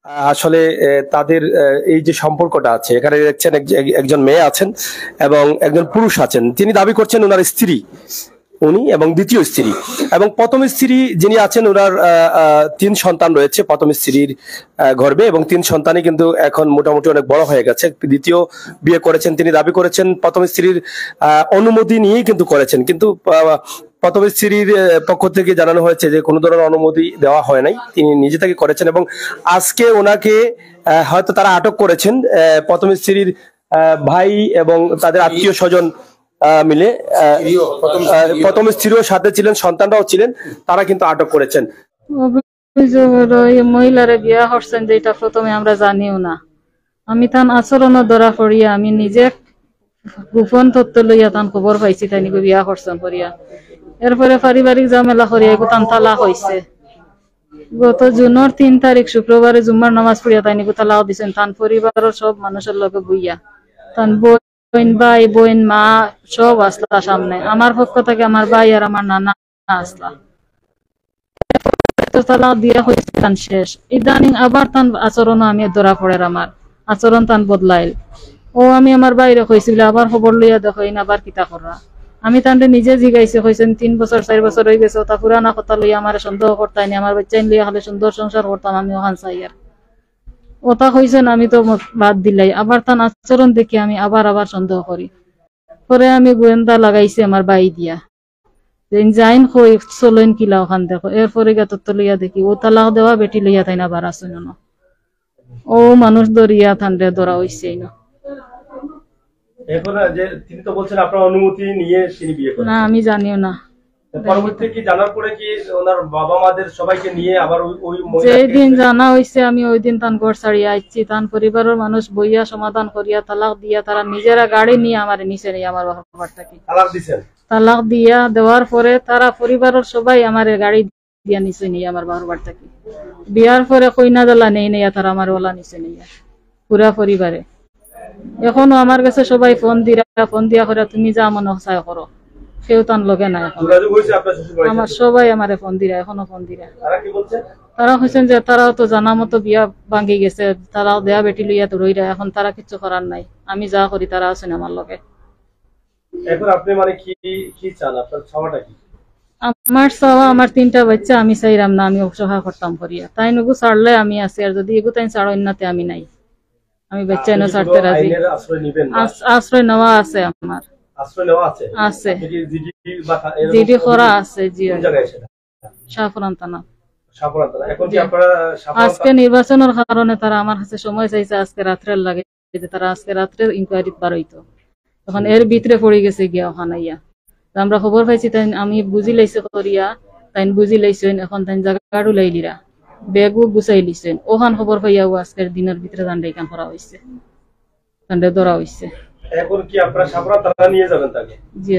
আসলে তাদের এই যে সম্পর্কটা আছে, এখানে দেখছেন একজন মেয়ে আছেন এবং একজন পুরুষ আছেন। তিনি দাবি করছেন ওনার স্ত্রী উনি এবং দ্বিতীয় স্ত্রী, এবং প্রথম স্ত্রী যিনি আছেন ওনার 3 সন্তান রয়েছে প্রথম স্ত্রীর গর্ভে, এবং 3 সন্তানই কিন্তু এখন মোটামুটি অনেক বড় হয়ে গেছে। দ্বিতীয় বিয়ে করেছেন, তিনি দাবি করেছেন প্রথম স্ত্রীর অনুমতি নিয়েই কিন্তু করেছেন, কিন্তু প্রথম স্ত্রীর পক্ষ থেকে জানানো হয়েছে যে কোনো ধরনের অনুমতি দেওয়া হয় নাই, তিনি নিজে থেকে করেছেন। এবং আজকে ওনাকে হয়তো তারা আটক করেছেন, প্রথম স্ত্রীর ভাই এবং তাদের আত্মীয় স্বজন মিলে, প্রথম স্ত্রীও সাথে ছিলেন, সন্তানরাও ছিলেন, তারা কিন্তু আটক করেছেন। মহিলারে বিয়া করছেন যেটা প্রথমে আমরা জানিও না, আমি তান আচরণ ধরা করিয়া আমি নিজে গোপন তথ্য লইয়া তান খবর পাইছি তাই নাকি বিয়া করছেন করিয়া। এরপরে পারিবারিক ঝামেলা করিয়া তান তালাক হয়েছে। গত জুনের 3 তারিখ শুক্রবারে জুম্মার নামাজ পড়িয়া তাই নাকি তালাক দিচ্ছেন তান পরিবারের সব মানুষের লগে বইয়া। তান বোন ভাই বোন মা সব আসলা সামনে, আমার পক্ষ থেকে আমার ভাই আর আমার নানা আসলা। তালাক দিয়া হয়েছে তান শেষ। ইদানিং আবার তান আচরণ আমি ধরা পড়ে, আমার আচরণ তান বদলাইল। ও আমি আমার বাইরে কইছিল আবার খবর লইয়া দেখইন আবার কিতা করা। আমি তান্ডে নিজে জিগাইছি, কইছেন 3 বছর 4 বছর হয়ে গেছে, তা পুরানা কথা লইয়া আমার সন্দেহ করতাইনি, আমার বাচ্চা লইয়া খালি সুন্দর সংসার করতাম আমি ওখান চাই। আর ওটা কইছেন আমি তো বাদ দিলাই, আবার তান আচরণ দেখি আমি আবার সন্দেহ করি। পরে আমি গোয়েন্দা লাগাইছি আমার বাই দিয়া, যাইন কই চলেন কিলা ওখান দেখো। এরপরে তত্ত্ব লইয়া দেখি ও তালাক দেওয়া বেটি লইয়া তাই না বার আসুন না, ও মানুষ দরিয়া থান্ডে ধরা হইছে না। এখন যে তিনি তো বলছেন আপনার অনুমতি নিয়ে তিনি বিয়ে করেন, না আমি জানিও না। পরবর্তীতে কি জানার পরে কি ওনার বাবা মাদের সবাইকে নিয়ে আবার ওই যেই দিন জানা হইছে আমি ওই দিন তান ঘর ছাড়িয়া আইছি, তান পরিবারের মানুষ বইয়া সমাধান করিয়া তালাক দিয়া তারা নিজেরা গাড়ি নিয়ে আমার নিচে নিয়ে আমার বাবার থাকি তালাক দিছেন। তালাক দিয়া দেওয়ার পরে তারা পরিবারের সবাই আমার গাড়ি দিয়া নিচে নিয়ে আমার বাবার থাকি। বিয়ার পরে কইনা জ্বালা নেই নেইয়া তারা আমার ওলা নিচে নিয়ে পুরা পরিবারে। এখনো আমার কাছে সবাই ফোন দিয়া করে তুমি যা মনে চাই করো, কেউ তান লগে না। এখন আমার সবাই আমারে ফোন দিরা, এখনো ফোন দিরা। তারা কইছেন যে তারাও তো জানা মতো বিয়া ভাঙ্গি গেছে, তারাও দেয়া বেটি লইয়া তো রইরা, এখন তারা কিচ্ছু করার নাই, আমি যা করি তারা আছেন আমার লগে। এখন আপনি মানে কি চান, আপনার চাওয়াটা কি? আমার চাওয়া আমার 3টা বাচ্চা আমি চাইরাম না, আমি অসহা করতাম করিয়া, তাই নগু ছাড়লে আমি আছি, আর যদি এগু তাই ছাড়ো ইন্নাতে আমি নাই, আমি বাচ্চা এনে ছাড়তে রাজি। আশ্রয় নেওয়া আছে আমার, আছে জিডি করা আছে। জি শাহপুরান থানা। আজকে নির্বাচনের কারণে তারা আমার কাছে সময় চাইছে আজকে রাত্রের লাগে, তারা আজকে রাত্রে ইনকোয়ারি বার হইতো, তখন এর ভিতরে পড়ে গেছে গিয়া ওখানে ইয়া। আমরা খবর পাইছি তাই আমি বুঝি লাইছে করিয়া, তাই বুঝি লাইছেন, এখন তাই জায়গাড়ু লাইলিরা বেগও গুছাই লিছেন, ওখান খবর পাইয়াও আজকের দিনের ভিতরে দান্ডে কান করা হয়েছে, দান্ডে ধরা হয়েছে। এখন কি আপনারা সাপড়া থানা নিয়ে যাবেন তাকে? জি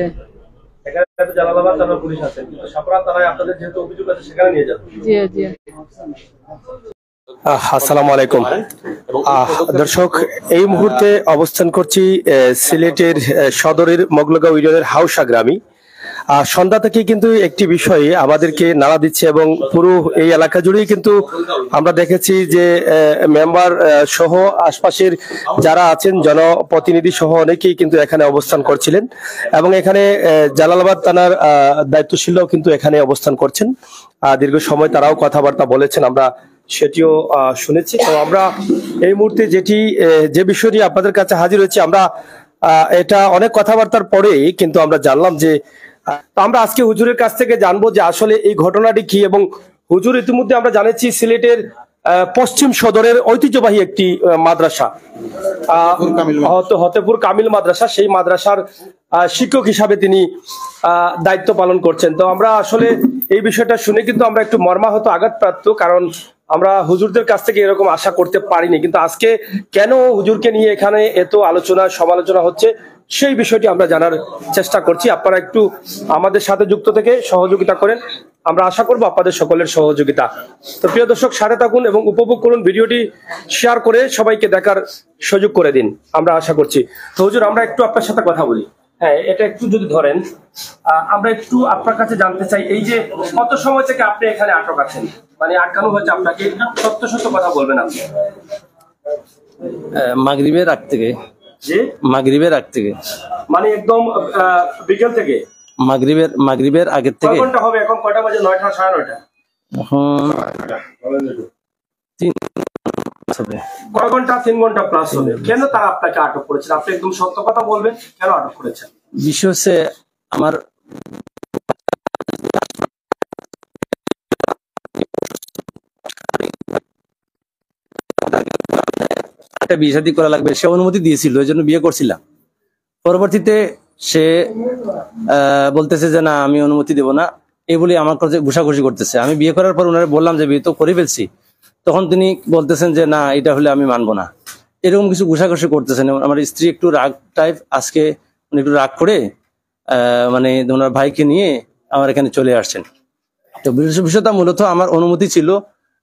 এখানে জালালাবাদ থানার পুলিশ আছে, কিন্তু সাপড়া থানায় আপনাদের যেহেতু অভিযোগ আছে সেখানে নিয়ে যাবেন। জি জি। আসসালামু আলাইকুম দর্শক, এই মুহূর্তে অবস্থান করছি সিলেটের সদরের মগলগাঁও ইউনিয়নের হাউসা গ্রামে। সন্ধ্যা থেকে কিন্তু একটি বিষয় আমাদেরকে নাড়া দিচ্ছে, এবং পুরো এই এলাকা জুড়েই কিন্তু আমরা দেখেছি যে মেম্বার সহ আশপাশের যারা আছেন জনপ্রতিনিধি সহ অনেকেই কিন্তু এখানে অবস্থান করছিলেন, এবং এখানে জালালাবাদ থানার দায়িত্বশীলরাও কিন্তু এখানে অবস্থান করছেন। দীর্ঘ সময় তারাও কথাবার্তা বলেছেন, আমরা সেটিও শুনেছি। তো আমরা এই মুহূর্তে যে বিষয়টি আপনাদের কাছে হাজির হয়েছি, আমরা এটা অনেক কথাবার্তার পরেই কিন্তু আমরা জানলাম যে আমরা আজকে হুজুরের কাছ থেকে জানবো যে আসলে এই ঘটনাটি কি। এবং হুজুর ইতিমধ্যে আমরা জানেছি সিলেটের পশ্চিম সদরের ঐতিহ্যবাহী একটি মাদ্রাসা, হতেপুর কামিল মাদ্রাসা, সেই মাদ্রাসার শিক্ষক হিসাবে তিনি দায়িত্ব পালন করছেন। তো আমরা আসলে এই বিষয়টা শুনে কিন্তু আমরা একটু মর্মাহত, আঘাতপ্রাপ্ত, কারণ আমরা হুজুরদের কাছ থেকে এরকম আশা করতে পারিনি। কিন্তু আজকে কেন হুজুরকে নিয়ে এখানে এত আলোচনা সমালোচনা হচ্ছে সেই বিষয়টি আমরা জানার চেষ্টা করছি। আপনারা একটু আমাদের সাথে যুক্ত থেকে সহযোগিতা করেন, আমরা আশা করব আপনাদের সকলের সহযোগিতা। তো প্রিয় দর্শক, সাথে থাকুন এবং উপভোগ করুন, ভিডিওটি শেয়ার করে সবাইকে দেখার সুযোগ করে দিন, আমরা আশা করছি। তো হুজুর, আমরা একটু আপনার সাথে কথা বলি। হ্যাঁ, এটা একটু যদি ধরেন, আমরা একটু আপনার কাছে জানতে চাই, এই যে কত সময় থেকে আপনি এখানে আটক আছেন, মানে আটকানো হয়েছে আপনাকে, সত্য সত্য কথা বলবেন আপনি। মাগরিবের আগ থেকে। যে মাগরিবের আগ থেকে, মানে একদম বিকেল থেকে? মাগরিবের আগের কয় থেকে। ঘন্টা হবে এখন? কয়টা বাজে? 9টা, 9:30? এখন 3 হবে। কয় ঘন্টা? 3 ঘন্টা প্লাস হবে। কেন তারা আপনাকে আটক করেছেন? আপনি একদম সত্য কথা বলবেন, কেন আটক করেছেন? বিষয় হচ্ছে আমার একটা বিয়ে শাদী করা লাগবে, সে অনুমতি দিয়েছিল, এই জন্য বিয়ে করছিলাম। পরবর্তীতে সে বলতেছে যে না, আমি অনুমতি দেব না, এই বলে আমার কাছে ঘুষাঘুষি করতেছে। আমি বিয়ে করার পর ওনারা বললাম যে বিয়ে তো করে ফেলছি, তখন তিনি বলতেছেন যে না, এটা হলে আমি মানবো না, এরকম কিছু ঘুষাঘুষি করতেছেন। আমার স্ত্রী একটু রাগ টাইপ, আজকে উনি একটু রাগ করে মানে ওনার ভাইকে নিয়ে আমার এখানে চলে আসছেন। তো বিষয়টা মূলত আমার অনুমতি ছিল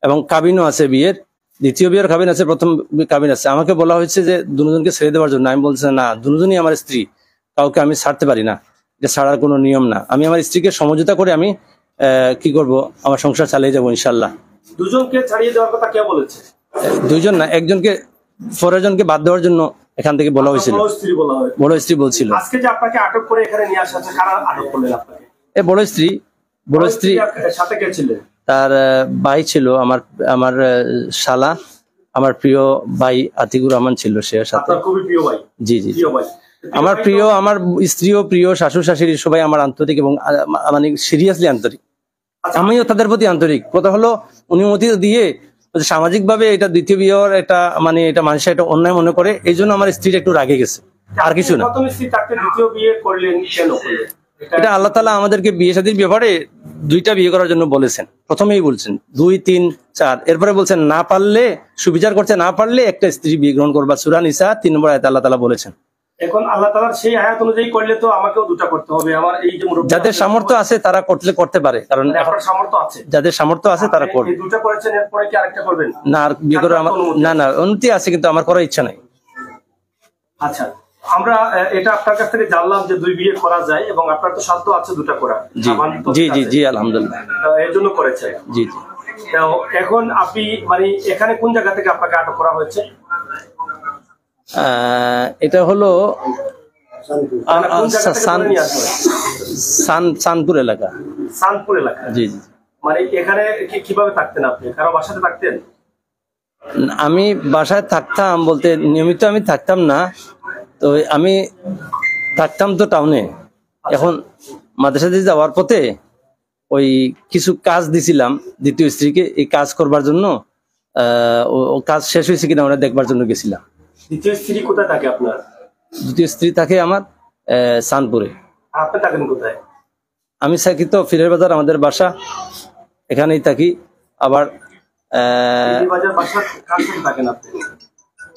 এবং কাবিনও আছে, বিয়ের দ্বিতীয় বিয়ের কাবিন আছে, প্রথম কাবিন আছে। আমাকে বলা হয়েছে যে দুজনকে ছেড়ে দেওয়ার জন্য। আমি বলছি না, দুজনই আমার স্ত্রী, কাউকে আমি ছাড়তে পারি না, এটা ছাড়ার কোনো নিয়ম না। আমি আমার স্ত্রীকে সমঝোতা করে আমি কি করব, আমার সংসার চালিয়ে যাবো ইনশাল্লাহ। দুজনকে ছাড়িয়ে দেওয়ার কথা কে বলেছে? দুইজন না, একজনকে, পরেরজনকে বাদ দেওয়ার জন্য এখান থেকে বলা হয়েছিল। বড় স্ত্রী বলছিল। আজকে যে আপনাকে আটক করে এখানে নিয়ে আসা হচ্ছে, কারা আটক করলেন আপনাকে? বড় স্ত্রী সাথে কে ছিলেন? তার ভাই ছিল, আমার শালা, আমার প্রিয় ভাই আতিকুর রহমান ছিল সে সাথে। খুবই প্রিয় ভাই? জি জি, আমার প্রিয়, আমার স্ত্রীও প্রিয়, শাশুড় শাশুড়ি সবাই আমার আন্তরিক এবং মানে সিরিয়াসলি আন্তরিক। আমিও তাদের প্রতি আন্তরিক। কথা হলো অনুমতি দিয়ে সামাজিক ভাবে এটা দ্বিতীয় বিয়ের একটা মানে এটা মানুষের একটা অন্যায় মনে করে, এই জন্য আমার স্ত্রী একটু রাগে গেছে, আর কিছু না। দ্বিতীয় বিয়ে করলেন কেন? এটা আল্লাহ তাআলা আমাদেরকে বিয়ে শাদীর ব্যাপারে 2টা বিয়ে করার জন্য বলেছেন। প্রথমেই বলছেন 2, 3, 4, এরপরে বলছেন না পারলে, সুবিচার করতে না পারলে একটা স্ত্রী বিয়ে গ্রহণ করবা। সূরা নিসা 3 নম্বর আয়াতে আল্লাহ তাআলা বলেছেন। এখন আল্লাহ তাআলার সেই আয়াত অনুযায়ী করলে তো আমাকেও 2টা করতে হবে। আমার এই যে যাদের সামর্থ্য আছে তারা করতে পারে, কারণ আপনার সামর্থ্য আছে, যাদের সামর্থ্য আছে তারা করবে। এই 2টা করেছেন, এরপরে কি আরেকটা করবেন? না, আর বিয়ে করার আমার না অনুমতি আছে, কিন্তু আমার করার ইচ্ছা নাই। আচ্ছা, আমরা এটা আপনার কাছ থেকে জানলাম যে 2 বিয়ে করা যায় এবং আপনার তো সাধ্য আছে 2টা করা। জি জি জি, আলহামদুলিল্লাহ, এর জন্য করেছে। জি জি। তো এখন আপনি মানে এখানে কোন জায়গা থেকে আপনাকে আটক করা হয়েছে? এটা হলো সানপুর এলাকা। সানপুর এলাকা? জি জি। মানে এখানে কিভাবে থাকতেন আপনি? কারো বাসাতে থাকতেন? আমি বাসায় থাকতাম বলতে নিয়মিত আমি থাকতাম না, তো আমি থাকতাম তো টাউনে। এখন মাদ্রাসাতে যাওয়ার পথে ওই কিছু কাজ দিছিলাম দ্বিতীয় স্ত্রীকে, এই কাজ করবার জন্য ও কাজ শেষ হয়েছে কিনা ওরা দেখবার জন্য গেছিলাম। দ্বিতীয় স্ত্রী কোথায় থাকে আপনার? দ্বিতীয় স্ত্রী থাকে আমার সানপুরে। আপনি থাকেন কোথায়? আমি থাকি তো ফিরের বাজার, আমাদের বাসা এখানেই থাকি। আবার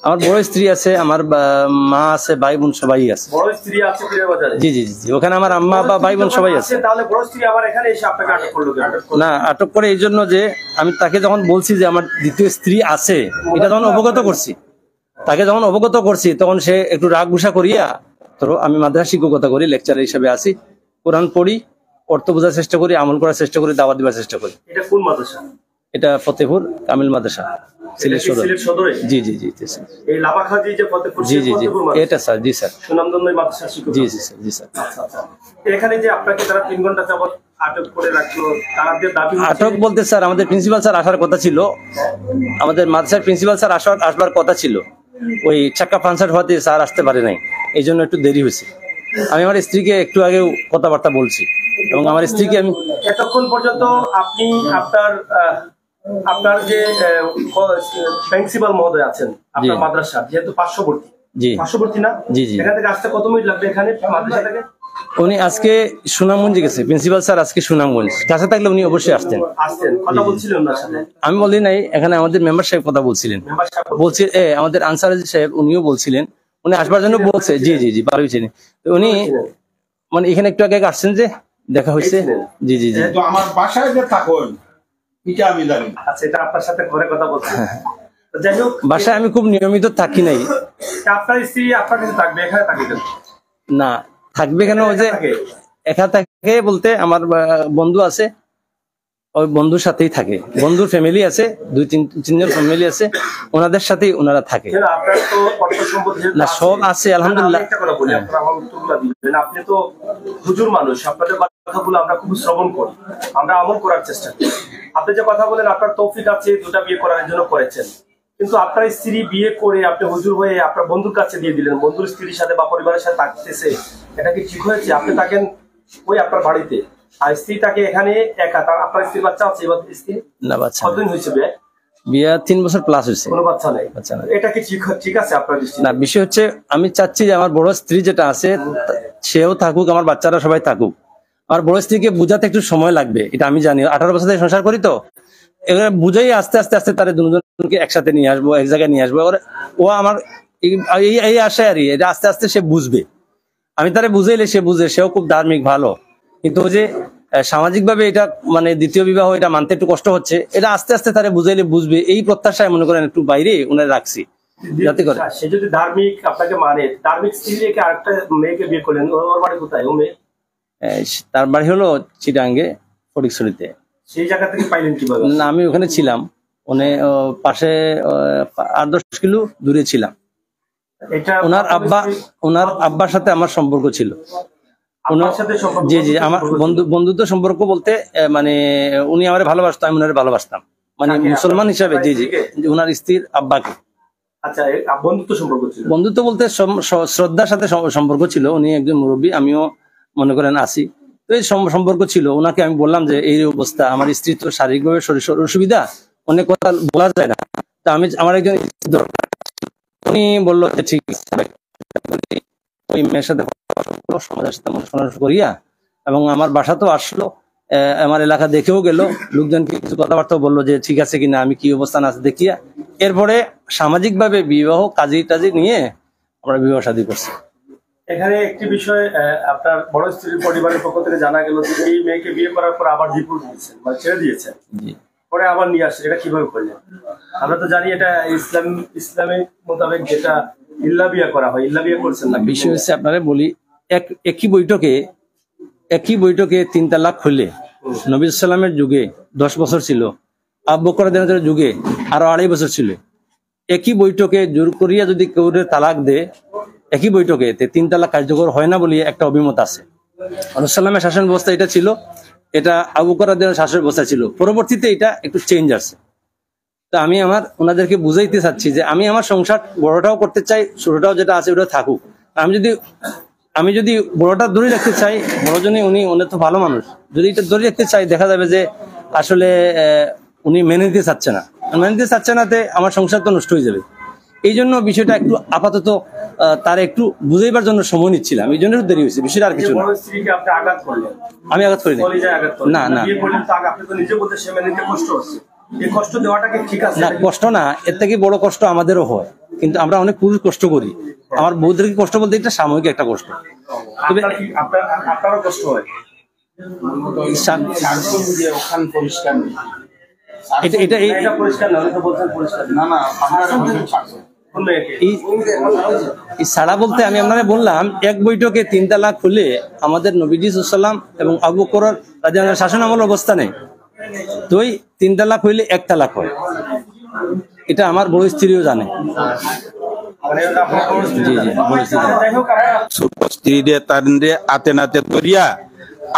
আমার বড় স্ত্রী আছে, আমার মা আছে, ভাই বোন সবাই আছে। বড় স্ত্রী আছে ফিরের বাজারে? জি জি জি, ওখানে আমার আম্মা বা ভাই বোন সবাই আছে। তাহলে বড় স্ত্রী আবার এখানে এসে আপনাকে আটক করলো কেন? না, আটক করে এই জন্য যে আমি তাকে যখন বলছি যে আমার দ্বিতীয় স্ত্রী আছে, এটা যখন অবগত করছি, তখন সে একটু রাগ গুসা করিয়া, ধরো আমি মাদ্রাসা শিক্ষকতা করি, লেকচারার হিসেবে আছি, কোরআন পড়ি, অর্থ বোঝার চেষ্টা করি, আমল করার চেষ্টা করি, দাওয়াত দেওয়ার চেষ্টা করি। এটা কোন মাদ্রাসা? এটা ফতেপুর কামিল মাদ্রাসা, সিলেট সদরে। জি জি জি, এই লাভাখাজি যে ফতেপুর, জি জি জি, এটা স্যার। জি স্যার, সুনামধন্য মাদ্রাসা শিক্ষক। জি জি স্যার, জি স্যার। আচ্ছা আচ্ছা, এখানে যে আপনাকে তারা 3 ঘন্টা যাবত আটক করে রাখলো, তাদের দাবি আটক বলতে স্যার আমাদের প্রিন্সিপাল স্যার আসার কথা ছিল, আমাদের মাদ্রাসার প্রিন্সিপাল স্যার আসবার কথা ছিল। ওই চাক্কা পাঞ্চার হওয়াতে স্যার আসতে পারে নাই, এই জন্য একটু দেরি হয়েছে। আমি আমার স্ত্রীকে একটু আগেও কথাবার্তা বলছি এবং আমার স্ত্রীকে আমি এতক্ষণ পর্যন্ত আপনি আপনার যে প্রিন্সিপাল মহোদয় আছেন আপনার মাদ্রাসা, যেহেতু পার্শ্ববর্তী না? জি জি। এখান থেকে আসতে কত মিনিট লাগবে এখানে মাদ্রাসা থেকে? উনি আজকে সুনামগঞ্জ গেছে, প্রিন্সিপাল স্যার আজকে সুনামগঞ্জ। কাছে থাকলে উনি অবশ্যই আসতেন। কথা বলছিলেন ওনার সাথে? আমি বলি নাই, এখানে আমাদের মেম্বার সাহেব কথা বলছিলেন, বলছি আমাদের আনসার সাহেব উনিও বলছিলেন, উনি আসবার জন্য বলছে। জি জি জি, পারবেন। উনি মানে এখানে একটু আগে আসছেন, যে দেখা হয়েছে। জি জি জি। আমার বাসায় যে থাকুন এটা আমি জানি। আচ্ছা, এটা আপনার সাথে ঘরে কথা বলছেন? যাই হোক, বাসায় আমি খুব নিয়মিত থাকি নাই। আপনার স্ত্রী আপনার কাছে থাকবে, এখানে থাকবেন না? থাকবে কেন, ওই যে একা থাকে বলতে আমার বন্ধু আছে, ওই বন্ধুর সাথেই থাকে, বন্ধুর ফ্যামিলি আছে, দুই তিনজন ফ্যামিলি আছে, ওনাদের সাথেই ওনারা থাকে। আপনার তো অর্থ সম্পদ যেহেতু না সব আছে আলহামদুলিল্লাহ। আমি একটা কথা বলি, আপনারা আমার উত্তরগুলো দিবেন। আপনি তো হুজুর মানুষ, আপনাদের কথাগুলো আমরা খুব শ্রবণ করি, আমরা আমল করার চেষ্টা করি। আপনি যে কথা বলেন আপনার তৌফিক আছে, দুটা বিয়ে করার জন্য করেছেন, কিন্তু আপনার স্ত্রী বিয়ে করে আপনি হুজুর হয়ে আপনার বন্ধুর কাছে দিয়ে দিলেন, বন্ধুর স্ত্রীর সাথে বা পরিবারের সাথে থাকতেছে, এটা কি ঠিক হয়েছে? আপনি থাকেন ওই আপনার বাড়িতে, আর স্ত্রী তাকে এখানে একা, আপনার স্ত্রীর বাচ্চা আছে? এবার স্ত্রী না বাচ্চা কতদিন হয়েছে বিয়ে? বিয়া 3 বছর প্লাস হয়েছে, কোনো বাচ্চা নেই। বাচ্চা নাই। এটা কি ঠিক আছে আপনার দৃষ্টিতে? না বিষয় হচ্ছে আমি চাচ্ছি যে আমার বড় স্ত্রী যেটা আছে সেও থাকুক, আমার বাচ্চারা সবাই থাকুক। আমার বড় স্ত্রীকে বুঝাতে একটু সময় লাগবে, এটা আমি জানি। 18 বছর ধরে সংসার করি তো, এবার বুঝাই আস্তে আস্তে আস্তে তারা দুজনকে একসাথে নিয়ে আসবো, এক জায়গায় নিয়ে আসবো। এবার ও আমার এই আশায় আর এটা আস্তে আস্তে সে বুঝবে। আমি তারে বুঝাইলে সে বুঝে, সেও খুব ধার্মিক ভালো। কিন্তু ওই যে সামাজিক ভাবে এটা মানে দ্বিতীয় বিবাহ, এটা মানতে একটু কষ্ট হচ্ছে, এটা আস্তে আস্তে তারে বুঝাইলে বুঝবে, এই প্রত্যাশায় মনে করেন একটু বাইরে উনারে রাখছি যাতে করে। সে যদি ধার্মিক আপনাকে মানে, ধার্মিক স্ত্রী রেখে আরেকটা মেয়েকে বিয়ে করলেন, ওর বাড়ি কোথায় ও মেয়ে? তার বাড়ি হলো চিটাঙ্গে ফটিকছড়িতে। সেই জায়গা থেকে পাইলেন কিভাবে? না আমি ওখানে ছিলাম, পাশে 8-10 কিলো দূরে ছিলাম। এটা ওনার আব্বার সাথে আমার সম্পর্ক ছিল। আপনার সাথে সম্পর্ক? জি জি, আমার বন্ধুত্ব সম্পর্ক বলতে মানে উনি আমার ভালোবাসতো, আমি ওনারে ভালোবাসতাম, মানে মুসলমান হিসাবে। জি জি, ওনার স্ত্রীর আব্বাকে। আচ্ছা, বন্ধুত্ব সম্পর্ক ছিল? বন্ধুত্ব বলতে শ্রদ্ধার সাথে সম্পর্ক ছিল। উনি একজন মুরব্বী, আমিও মনে করেন আছি, তো এই সম্পর্ক ছিল। ওনাকে আমি বললাম যে এই অবস্থা, আমার স্ত্রী তো শারীরিকভাবে শরীর অসুবিধা, অনেক কথা বলা যায় না, তো আমার একজন দরকার। উনি বললো যে ঠিক আছে, ওই মেয়ের সাথে সমাজের সাথে করিয়া, এবং আমার বাসা তো আসলো, আমার এলাকা দেখেও গেল, লোকজনকে কিছু কথাবার্তা বললো যে ঠিক আছে কিনা, আমি কি অবস্থান আছে দেখিয়া, এরপরে সামাজিক ভাবে বিবাহ কাজী টাজি নিয়ে আমরা বিবাহ শাদী করছি। এখানে একটি বিষয়, আপনার বড় স্ত্রীর পরিবারের পক্ষ থেকে জানা গেল যে এই মেয়েকে বিয়ে করার পর আবার ডিভোর্স দিয়েছেন, মানে ছেড়ে দিয়েছেন, পরে আবার নিয়ে আসছে। এটা কিভাবে করলেন? আমরা তো জানি এটা ইসলামের মোতাবেক যেটা ইল্লা বিয়া করা হয়, ইল্লা বিয়া করছেন না। বিষয় হচ্ছে আপনারা বলি, একই বৈঠকে 3 তালাক হইলে নবী সাল্লামের যুগে 10 বছর ছিল, আবু বকর রাদিয়াল্লাহু আনহুর যুগে আরো 2.5 বছর ছিল। একই বৈঠকে জোর করিয়া যদি কেউ তালাক দেয়, একই বৈঠকে 3 তালাক কার্যকর হয় না বলে একটা অভিমত আছে। রাসূলুল্লাহ সাল্লামের শাসন ব্যবস্থা এটা ছিল, এটা আবু বকর রাদিয়াল্লাহু আনহুর শাসন ব্যবস্থা ছিল। পরবর্তীতে এটা একটু চেঞ্জ আসছে। তো আমি ওনাদেরকে বুঝাইতে চাচ্ছি যে আমি আমার সংসার বড়টাও করতে চাই, ছোটটাও যেটা আছে ওটা থাকুক। আমি যদি বড়টা ধরে রাখতে চাই, বড়জনই উনি তো ভালো মানুষ, যদি এটা ধরে রাখতে চাই, দেখা যাবে যে আসলে উনি মেনে নিতে চাচ্ছে না, আমার সংসার তো নষ্ট হয়ে যাবে। এই জন্য বিষয়টা একটু আপাতত তার একটু বুঝাইবার জন্য সময় নিচ্ছিলাম, এই জন্য দেরি হয়েছে, বিষয়টা আর কিছু না। আমি আঘাত করিনি, না না না, কষ্ট না, এর থেকে বড় কষ্ট আমাদেরও হয়, কিন্তু আমরা অনেক পুরুষ কষ্ট করি। আমার বউদেরকে কষ্ট বলতে এটা সাময়িক একটা কষ্ট, তবে আপনারও কষ্ট হয়। এটা পরিষ্কার না, পরিষ্কার না, না এই সাড়া বলতে আমি আপনারা বললাম, এক বৈঠকে 3 তালাক হলে আমাদের নবীজি সাল্লাল্লাহু আলাইহি ওয়াসাল্লাম এবং আবু বকর রাদিয়াল্লাহু আনহু শাসন আমল অবস্থা নেই, তো 3 তালাক হইলে 1 তালাক হয়। এটা আমার বড় স্ত্রীও জানে। স্ত্রীরে তারে আতে নাতে ধরিয়া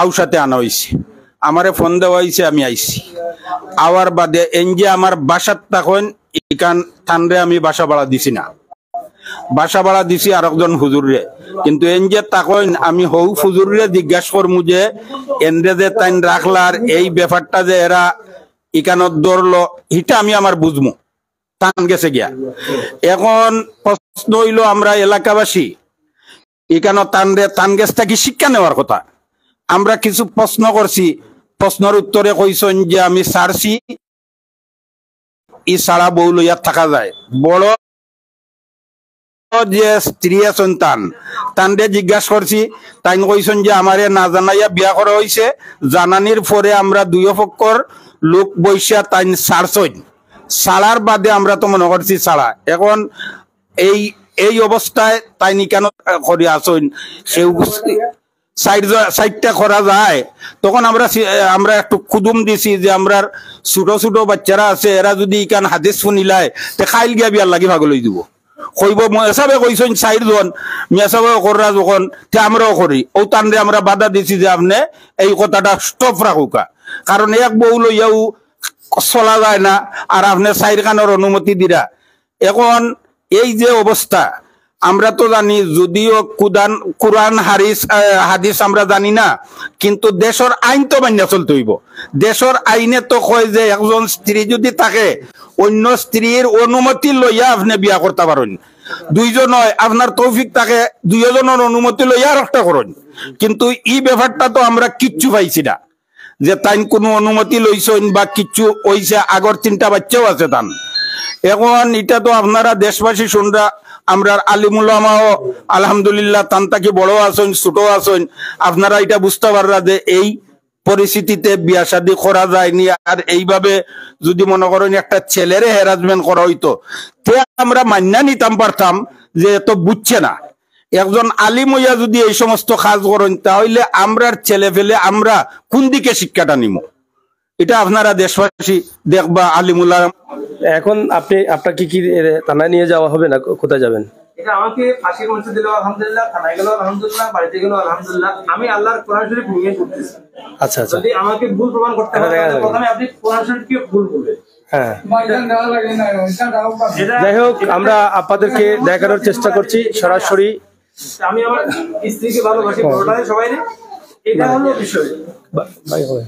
আউসাতে আনা হয়েছে, আমারে ফোন দেওয়া হয়েছে, আমি আইছি। আওয়ার বাদে এনজে আমার বাসার তখন ইকান থানরে আমি বাসা ভাড়া দিছি না, বাসা ভাড়া দিছি আর একজন হুজুরে, কিন্তু এনজে তখন আমি হৌ হুজুরে জিজ্ঞাসা করমু যে এনরে যে তাইন রাখলার এই ব্যাপারটা যে এরা ইকানত ধরলো, এটা আমি আমার বুঝমু, টান গেছে গিয়া। এখন প্রশ্ন হইল, আমরা এলাকাবাসী এখানে টান গেছটা কি শিক্ষা নেওয়ার কথা? আমরা কিছু প্রশ্ন করছি, প্রশ্নের উত্তরে কইছেন যে আমি সারছি, ই সারা বউ লইয়া থাকা যায়। বড় যে স্ত্রী আছেন তানরে জিজ্ঞাসা করছি, তাই কইছেন যে আমারে না জানাইয়া বিয়া করা হয়েছে, জানানির পরে আমরা দুই পক্ষর লোক বৈশা তাই সারছই, সারার বাদে আমরা তো মনে করছি সারা। এখন এই এই অবস্থায় তাই নি কেন করে আসুন সেও সাইডটা করা যায়। তখন আমরা একটু কুদুম দিছি যে আমরা ছোট ছোট বাচ্চারা আছে, এরা যদি ইকান হাদিস শুনিলায় তে খাইল গিয়া বিয়ার লাগি ভাগ লই দিব কইব মেসাবে কইছেন 4 জন মেসাবে কররা যখন তে আমরাও করি ও তানরে আমরা বাধা দিছি যে আপনি এই কথাটা স্টপ রাখুকা, কারণ এক বউ লইয়াও চলা যায় না আর আপনি 4 খানের অনুমতি দিরা। এখন এই যে অবস্থা আমরা তো জানি, যদিও কুরআন হাদিস আমরা জানি না, কিন্তু দেশের আইন তো মান্য চলতে হইব। দেশের আইনে তো কয় যে একজন স্ত্রী যদি থাকে অন্য স্ত্রীর অনুমতি লইয়া আপনি বিয়া করতে পারেন। 2 জন হয় আপনার তৌফিক থাকে 2 জনের অনুমতি লইয়া আর একটা করেন, কিন্তু এই ব্যাপারটা তো আমরা কিচ্ছু পাইছি না যে তাই কোনো অনুমতি লইছেন বা কিচ্ছু হইছে। আগর 3টা বাচ্চাও আছে তান। এখন এটা তো আপনারা দেশবাসী শুনরা, আমরা আলিমুলামাও আলহামদুলিল্লাহ তান্তাকি বড় আছেন ছোট আছেন, আপনারা এটা বুঝতে পাররা যে এই পরিস্থিতিতে বিয়া শাদী করা যায়নি। আর এইভাবে যদি মনে করেন একটা ছেলেরে হ্যারাসমেন্ট করা হইতো তে আমরা মান্যা নিতাম পারতাম যে এত বুঝছে না। একজন আলিম হইয়া যদি এই সমস্ত কাজ করেন তাহলে আমরার ছেলে ফেলে আমরা কোন দিকে শিক্ষাটা নিব, এটা আপনারা দেশবাসী দেখবা। আলিমুল্লাহ এখন আপনাকে কি থানায় নিয়ে যাওয়া হবে না কোথায় যাবেন? এটা আমাকে ফাঁসির মঞ্চে দিল আলহামদুলিল্লাহ, থানায় গেল আলহামদুলিল্লাহ, বাড়িতে গেল আলহামদুলিল্লাহ। আমি আল্লাহর কোরআন শরীফ ভূমিয়ে করতেছি। আচ্ছা আচ্ছা, যদি আমাকে ভুল প্রমাণ করতে হয় তাহলে প্রথমে আপনি কোরআন শরীফকে ভুল বলবেন। হ্যাঁ, যাই হোক আমরা আপনাদেরকে দেখানোর চেষ্টা করছি সরাসরি। আমি আমার স্ত্রীকে ভালোবাসি, বড়টাই সবাই, এটা হলো বিষয়। Bye bye.